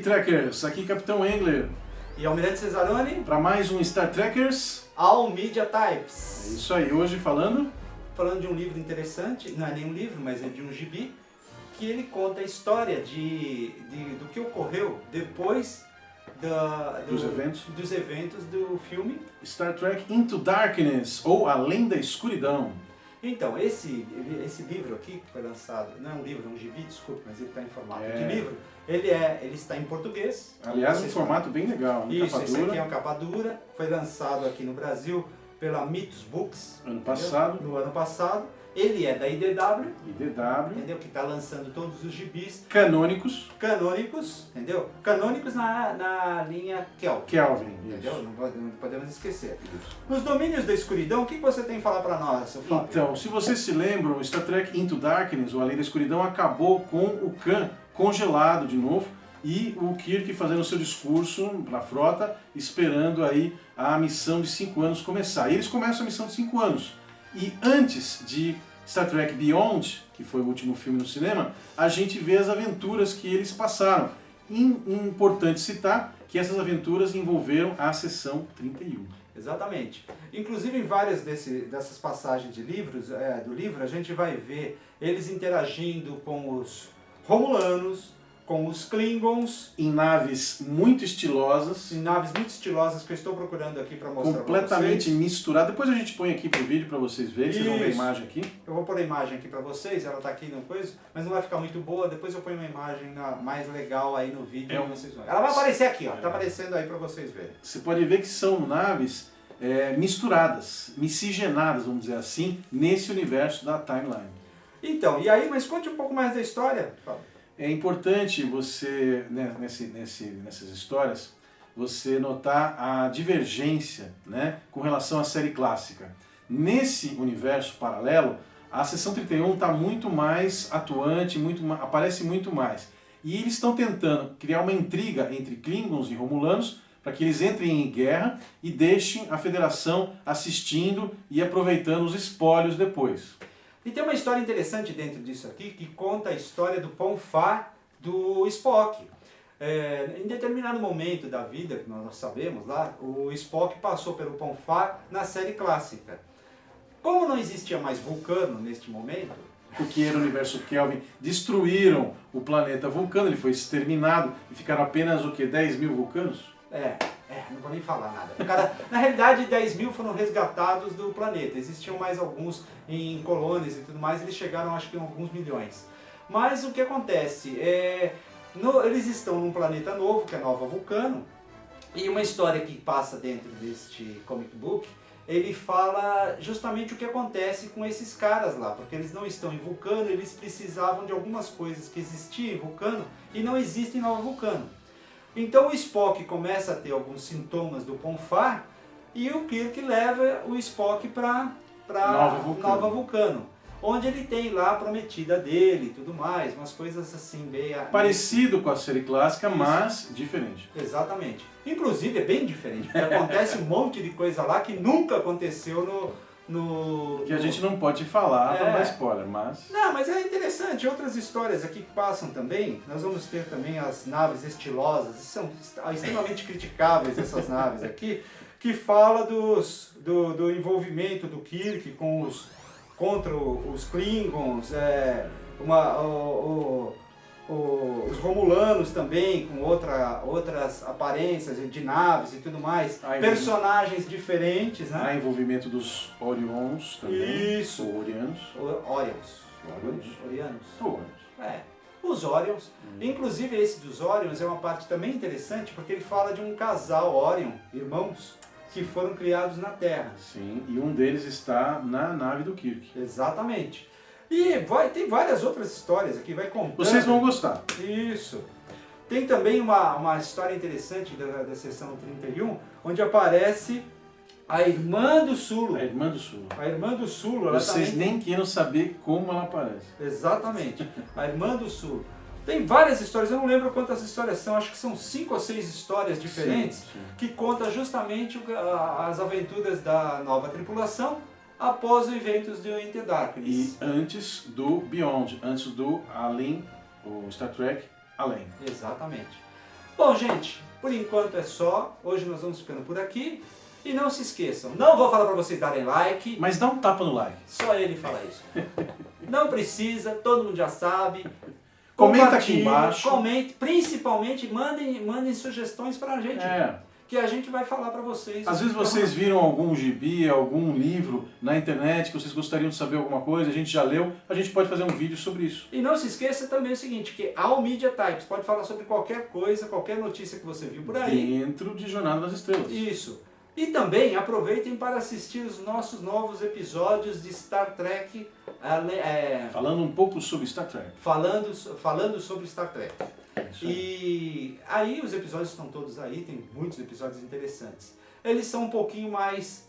Trekkers, aqui Capitão Engler. E Almirante Cesaroni. Para mais um Star Trekkers. All Media Types. É isso aí, hoje falando de um livro interessante, não é nem um livro, mas é de um gibi, que ele conta a história do que ocorreu depois dos eventos do filme Star Trek Into Darkness, ou Além da Escuridão. Então, esse livro aqui, que foi lançado, não é um livro, é um gibi, desculpe, mas ele está em formato de livro, ele está em português. Aliás, um formato bem legal, Isso, capa dura. Esse aqui é uma capa dura, foi lançado aqui no Brasil pela Mythos Books. No ano passado. Ele é da IDW, entendeu? Que está lançando todos os gibis. Canônicos, entendeu? Canônicos na linha Kelvin, entendeu? Não podemos esquecer. Nos domínios da escuridão, o que você tem a falar para nós, Fábio? Então, se vocês se lembram, Star Trek Into Darkness, ou Além da Escuridão, acabou com o Khan congelado de novo e o Kirk fazendo seu discurso para a frota, esperando aí a missão de 5 anos começar. E eles começam a missão de 5 anos. E antes de Star Trek Beyond, que foi o último filme no cinema, a gente vê as aventuras que eles passaram. Importante citar que essas aventuras envolveram a Seção 31. Exatamente. Inclusive em várias dessas passagens do livro, a gente vai ver eles interagindo com os Romulanos, com os Klingons. Em naves muito estilosas. Que eu estou procurando aqui para mostrar. Completamente misturado. Depois a gente põe aqui pro vídeo para vocês verem. Vocês vão ver a imagem aqui. Eu vou pôr a imagem aqui para vocês, ela está aqui no coisa, mas não vai ficar muito boa. Depois eu ponho uma imagem mais legal aí no vídeo. Vocês vão. Ela vai aparecer aqui, ó. Tá aparecendo aí para vocês verem. Você pode ver que são naves misturadas, miscigenadas, vamos dizer assim, nesse universo da timeline. Então, e aí, mas conte um pouco mais da história, Fábio. É importante você, nessas histórias, você notar a divergência, né, com relação à série clássica. Nesse universo paralelo, a Seção 31 está muito mais atuante, aparece muito mais. E eles estão tentando criar uma intriga entre Klingons e Romulanos para que eles entrem em guerra e deixem a Federação assistindo e aproveitando os espólios depois. E tem uma história interessante dentro disso aqui, que conta a história do Pon-farr do Spock. Em determinado momento da vida, que nós sabemos lá, o Spock passou pelo Pon-farr na série clássica. Como não existia mais Vulcano neste momento... Porque era o universo Kelvin, destruíram o planeta Vulcano, ele foi exterminado e ficaram apenas, 10 mil vulcanos? Não vou nem falar nada. Na realidade, 10 mil foram resgatados do planeta. Existiam mais alguns em colônias e tudo mais, eles chegaram acho que em alguns milhões. Mas o que acontece? Eles estão num planeta novo, que é Nova Vulcano, e uma história que passa dentro deste comic book, ele fala justamente o que acontece com esses caras lá, porque eles não estão em Vulcano, eles precisavam de algumas coisas que existiam em Vulcano e não existem em Nova Vulcano. Então o Spock começa a ter alguns sintomas do Pon-farr e o Kirk leva o Spock para Nova Vulcano, onde ele tem lá a prometida dele e tudo mais, umas coisas assim bem... Parecido com a série clássica, mas diferente. Exatamente. Inclusive é bem diferente, porque acontece um monte de coisa lá que nunca aconteceu que a gente não pode falar para dar spoiler, mas... Não, mas é interessante, outras histórias aqui que passam também, nós vamos ter também as naves estilosas, são extremamente criticáveis essas naves aqui, que fala do envolvimento do Kirk contra os Klingons, os Romulanos também, com outras aparências de naves e tudo mais, personagens diferentes, né? Há envolvimento dos Orions também. Isso. Ou Orianos. Os Orions. Inclusive esse dos Orions é uma parte também interessante, porque ele fala de um casal Orion, irmãos, que foram criados na Terra. Sim, e um deles está na nave do Kirk. Exatamente. E tem várias outras histórias aqui, vai contando. Vocês vão gostar. Isso. Tem também uma história interessante da Seção 31, onde aparece a irmã do Sulo. A irmã do Sulo. A irmã do Sulo. Ela Vocês também... nem queiram saber como ela aparece. Exatamente. A irmã do Sulo. Tem várias histórias, eu não lembro quantas histórias são, acho que são 5 ou 6 histórias diferentes, sim. Que contam justamente as aventuras da nova tripulação após os eventos do Into Darkness. E antes do Beyond, antes do Além, o Star Trek Além. Exatamente. Bom, gente, por enquanto é só. Hoje nós vamos ficando por aqui. E não se esqueçam, não vou falar para vocês darem like. Mas dá um tapa no like. Só ele fala isso. Não precisa, todo mundo já sabe. Comenta aqui embaixo. Comente, principalmente mandem sugestões pra gente. Que a gente vai falar pra vocês. Às vezes vocês viram algum gibi, algum livro na internet que vocês gostariam de saber alguma coisa, a gente já leu, a gente pode fazer um vídeo sobre isso. E não se esqueça também o seguinte, que a Media Types pode falar sobre qualquer coisa, qualquer notícia que você viu por aí. Dentro de Jornada das Estrelas. Isso. E também aproveitem para assistir os nossos novos episódios de Star Trek. Falando um pouco sobre Star Trek. Falando sobre Star Trek. E aí os episódios estão todos aí, tem muitos episódios interessantes. Eles são um pouquinho mais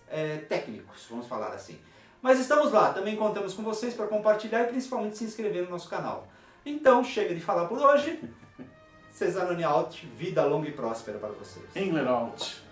técnicos, vamos falar assim. Mas estamos lá, também contamos com vocês para compartilhar e principalmente se inscrever no nosso canal. Então, chega de falar por hoje. Cesaroni out, vida longa e próspera para vocês. Engler out.